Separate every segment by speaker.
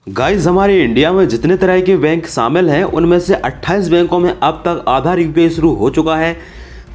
Speaker 1: Guys, हमारे India में जितने तरह के बैंक शामिल हैं उनमें से 28 बैंकों में अब तक आधार यूपीआई शुरू हो चुका है,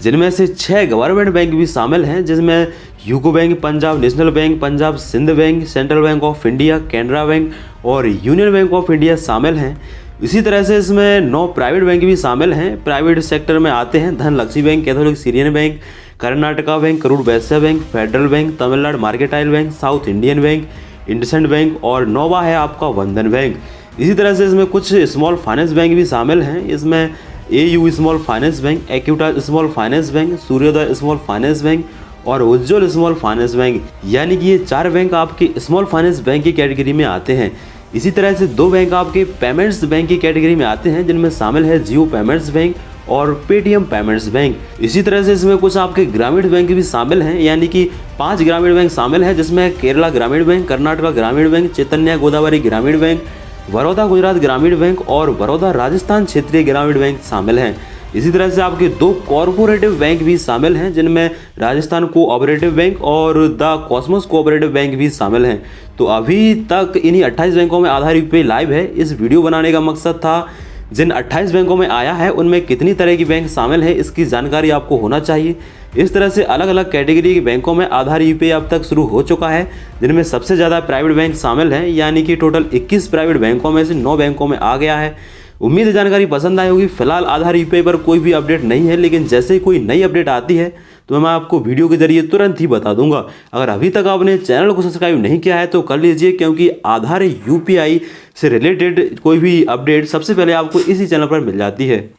Speaker 1: जिनमें से 6 गवर्नमेंट बैंक भी शामिल हैं, जिसमें UCO Bank, Punjab National Bank, Punjab Sindh Bank, Central Bank of India, Canara Bank और यूनियन बैंक ऑफ इंडिया शामिल हैं। इसी तरह से इसमें 9 प्राइवेट बैंक भी शामिल हैं। प्राइवेट सेक्टर में आते हैं Dhanlaxmi Bank, Catholic Syrian Bank, Karnataka Bank, Karur Vysya Bank, Federal Bank, Tamil Nadu Mercantile Bank, South Indian Bank, IndusInd Bank और नोवा है आपका बंधन बैंक। इसी तरह से इसमें कुछ स्मॉल फाइनेंस बैंक भी शामिल हैं। इसमें AU Small Finance Bank, Equitas Small Finance Bank, Suryoday Small Finance Bank और उज्ज्वल स्मॉल फाइनेंस बैंक, यानी कि ये 4 बैंक आपके स्मॉल फाइनेंस बैंक की कैटेगरी में आते हैं। इसी तरह से 2 बैंक आपके पेमेंट्स बैंक की कैटेगरी में आते हैं, जिनमें शामिल है जियो पेमेंट्स बैंक और पेटीएम पेमेंट्स बैंक। इसी तरह से इसमें कुछ आपके ग्रामीण बैंक भी शामिल हैं, यानी कि 5 ग्रामीण बैंक शामिल हैं, जिसमें केरला ग्रामीण बैंक, कर्नाटका ग्रामीण बैंक, चैतन्य गोदावरी ग्रामीण बैंक, बड़ौदा गुजरात ग्रामीण बैंक और बड़ौदा राजस्थान क्षेत्रीय ग्रामीण बैंक शामिल हैं। इसी तरह से आपके 2 कॉरपोरेटिव बैंक भी शामिल हैं, जिनमें राजस्थान कोऑपरेटिव बैंक और द कॉस्मोस कोऑपरेटिव बैंक भी शामिल हैं। तो अभी तक इन्हीं 28 बैंकों में आधार यूपीआई लाइव है। इस वीडियो बनाने का मकसद था जिन 28 बैंकों में आया है उनमें कितनी तरह की बैंक शामिल है, इसकी जानकारी आपको होना चाहिए। इस तरह से अलग अलग कैटेगरी के बैंकों में आधार यूपीआई अब तक शुरू हो चुका है, जिनमें सबसे ज़्यादा प्राइवेट बैंक शामिल हैं, यानी कि टोटल 21 प्राइवेट बैंकों में से 9 बैंकों में आ गया है। उम्मीद है जानकारी पसंद आई होगी। फिलहाल आधार यूपीआई पर कोई भी अपडेट नहीं है, लेकिन जैसे ही कोई नई अपडेट आती है तो मैं आपको वीडियो के जरिए तुरंत ही बता दूंगा। अगर अभी तक आपने चैनल को सब्सक्राइब नहीं किया है तो कर लीजिए, क्योंकि आधार यूपीआई से रिलेटेड कोई भी अपडेट सबसे पहले आपको इसी चैनल पर मिल जाती है।